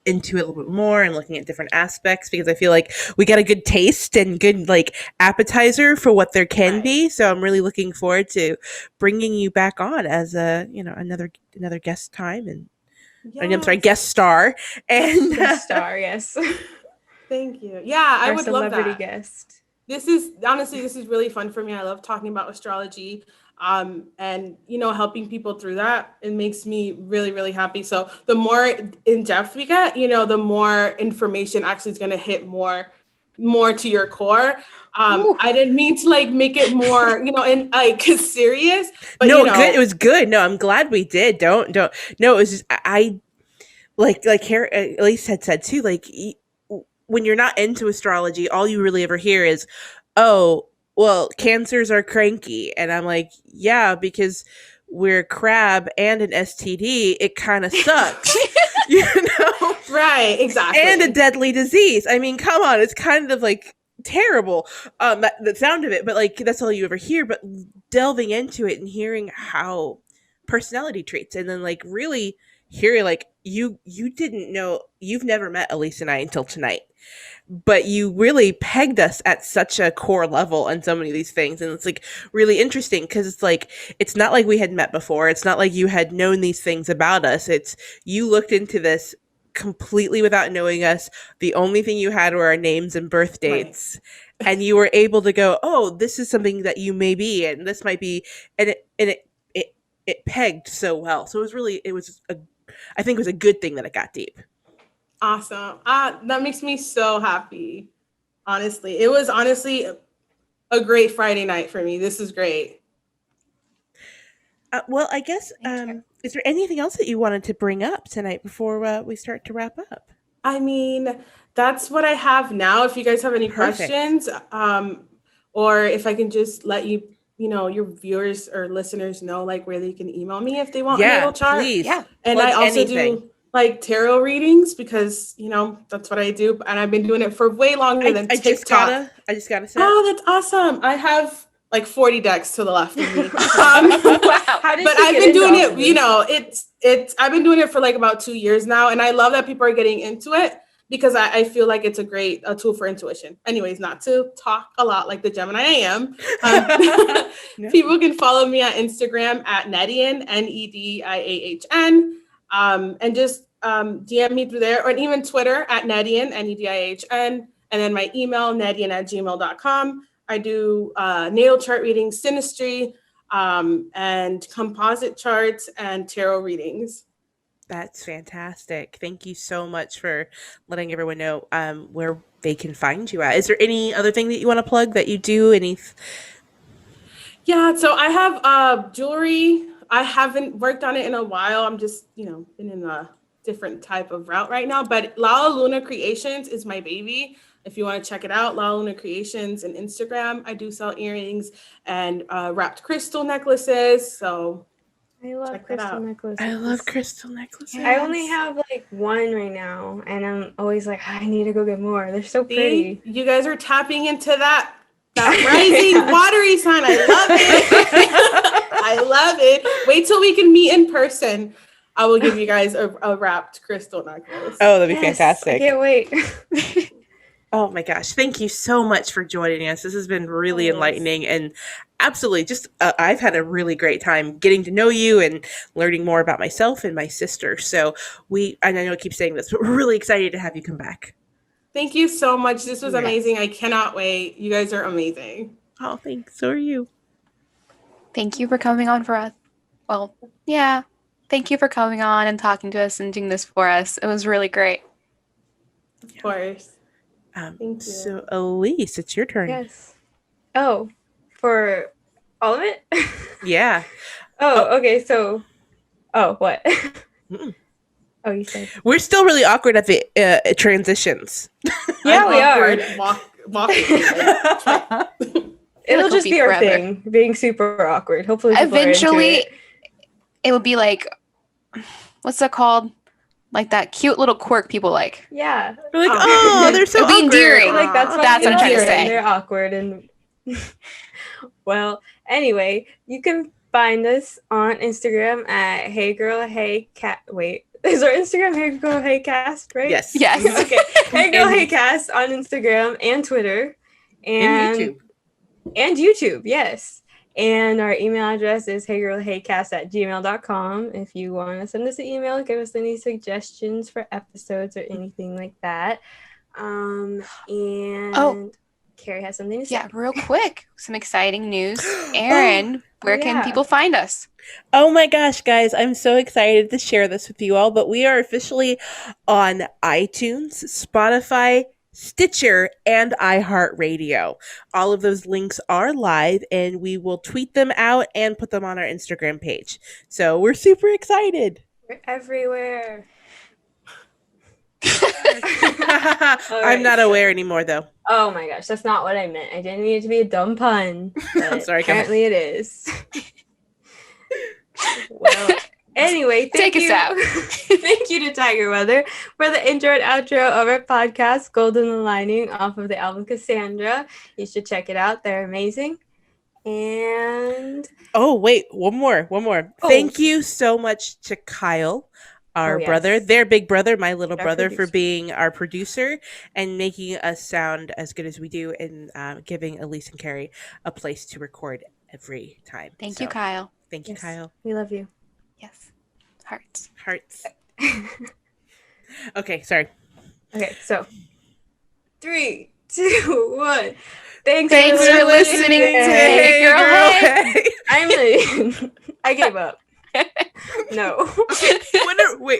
into it a little bit more and looking at different aspects, because I feel like we got a good taste and good like appetizer for what there can be. So I'm really looking forward to bringing you back on as a, another guest time and I'm sorry, guest star and Guest star, yes. Thank you. Yeah, I Our would love that. celebrity guest. This is really fun for me. I love talking about astrology. And helping people through that, it makes me really, really happy. So the more in depth we get, the more information actually is going to hit more to your core. I didn't mean to like make it more, and like serious. But no, good. It was good. No, I'm glad we did. Don't. No, it was just I like Elise had said too. Like when you're not into astrology, all you really ever hear is, oh, well, cancers are cranky. And I'm like, yeah, because we're a crab and an STD, it kind of sucks. Right, exactly. And a deadly disease. I mean, come on, it's kind of like terrible, the sound of it, but like that's all you ever hear. But delving into it and hearing how personality traits, and then like really hearing like you didn't know, you've never met Elise and I until tonight, but you really pegged us at such a core level on so many of these things. And it's like really interesting because it's like, it's not like we had met before. It's not like you had known these things about us. It's you looked into this completely without knowing us. The only thing you had were our names and birth dates. Right. And you were able to go, oh, this is something that you may be, and this might be, and it pegged so well. So I think it was a good thing that it got deep. Awesome. That makes me so happy. Honestly, it was a great Friday night for me. This is great. Well, I guess, is there anything else that you wanted to bring up tonight before we start to wrap up? I mean, that's what I have now. If you guys have any questions, or if I can just let your viewers or listeners know like where they can email me if they want a natal chart. Please. Yeah. And I also do like tarot readings because that's what I do, and I've been doing it for way longer than TikTok. I just gotta say. Oh, that's awesome! I have like 40 decks to the left of me. Wow. But I've been doing it. I've been doing it for like about 2 years now, and I love that people are getting into it because I feel like it's a great tool for intuition. Anyways, not to talk a lot like the Gemini I am. No. People can follow me on Instagram at Nedian, Nediahn. And just DM me through there, or even Twitter at Nedian, Nediahn, and then my email, nedian@gmail.com. I do natal chart readings, synastry, and composite charts and tarot readings. That's fantastic. Thank you so much for letting everyone know where they can find you at. Is there any other thing that you want to plug that you do? Yeah, so I have jewelry. I haven't worked on it in a while. I'm just, been in a different type of route right now. But Lala Luna Creations is my baby. If you want to check it out, Lala Luna Creations and Instagram. I do sell earrings and wrapped crystal necklaces. So I love crystal necklaces. I love crystal necklaces. I only have like one right now, and I'm always like, I need to go get more. They're so pretty. You guys are tapping into that rising watery sign. I love it. excited. Wait till we can meet in person. I will give you guys a wrapped crystal necklace. Oh, that'd be Yes, fantastic. I can't wait. Oh my gosh. Thank you so much for joining us. This has been really Yes. enlightening and absolutely just, I've had a really great time getting to know you and learning more about myself and my sister. So and I know I keep saying this, but we're really excited to have you come back. Thank you so much. This was Yes. amazing. I cannot wait. You guys are amazing. Oh, thanks. So are you. Thank you for coming on for us. Well, yeah. Thank you for coming on and talking to us and doing this for us. It was really great. Of course. Thank you. So Elise, it's your turn. Yes. Oh, for all of it? Yeah. Okay. So, what? Mm-mm. Oh, you said. We're still really awkward at the transitions. Yeah, I'm we are. awkward walking. It'll it'll just be be our forever. thing, being super awkward. Hopefully, people are into Eventually, it. it would be like, what's that called? Like that cute little quirk people like. Yeah. We're like, oh, they're so It'll be awkward. endearing. Like that's That's what I'm trying to endearing. say. They're awkward and well, anyway, you can find us on Instagram at Hey Girl Hey Cat. Wait, is our Instagram Hey Girl Hey Cast, right? Yes. Yes. Okay. Hey Girl And- Hey Cast on Instagram and Twitter And YouTube. And YouTube, yes. And our email address is heygirlheycast@gmail.com. If you want to send us an email, give us any suggestions for episodes or anything like that. And Carrie has something to say. Yeah, real quick. Some exciting news. Aaron, where can yeah. people find us? Oh my gosh, guys, I'm so excited to share this with you all, but we are officially on iTunes, Spotify, Stitcher, and iHeartRadio. All of those links are live, and we will tweet them out and put them on our Instagram page. So we're super excited. We're everywhere. I'm not aware anymore, though. Oh my gosh, that's not what I meant. I didn't mean it to be a dumb pun. I'm sorry, go ahead. Apparently it is. Well, anyway, Take us out. Thank you to Tiger Weather for the intro and outro of our podcast, Golden Aligning, off of the album Cassandra. You should check it out. They're amazing. And Oh, wait, one more. Oh. Thank you so much to Kyle, our Oh, yes. brother, their big brother, my little Our brother, for producer. being our producer and making us sound as good as we do and giving Elise and Carrie a place to record every time. Thank So, you, Kyle. Thank you, Yes. Kyle. we love you. Yes. Hearts. Hearts. Okay, sorry. Okay, so 3, 2, 1. Thanks for listening to Hey Girl Hey. I'm leaving. I gave up. No.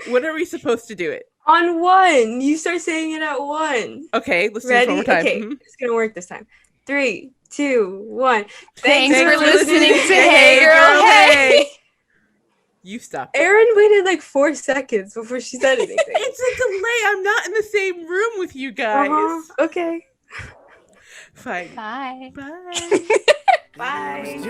When are we supposed to do it? On 1. You start saying it at 1. Okay, let's do Ready? this one more time. Okay, Mhm. it's gonna work this time. 3, 2, 1. Thanks for for listening listening to to Hey Hey Girl Girl Hey. You stop. Erin waited like 4 seconds before she said anything. It's a delay. I'm not in the same room with you guys. Okay. Fine. Bye. Bye. Bye. Just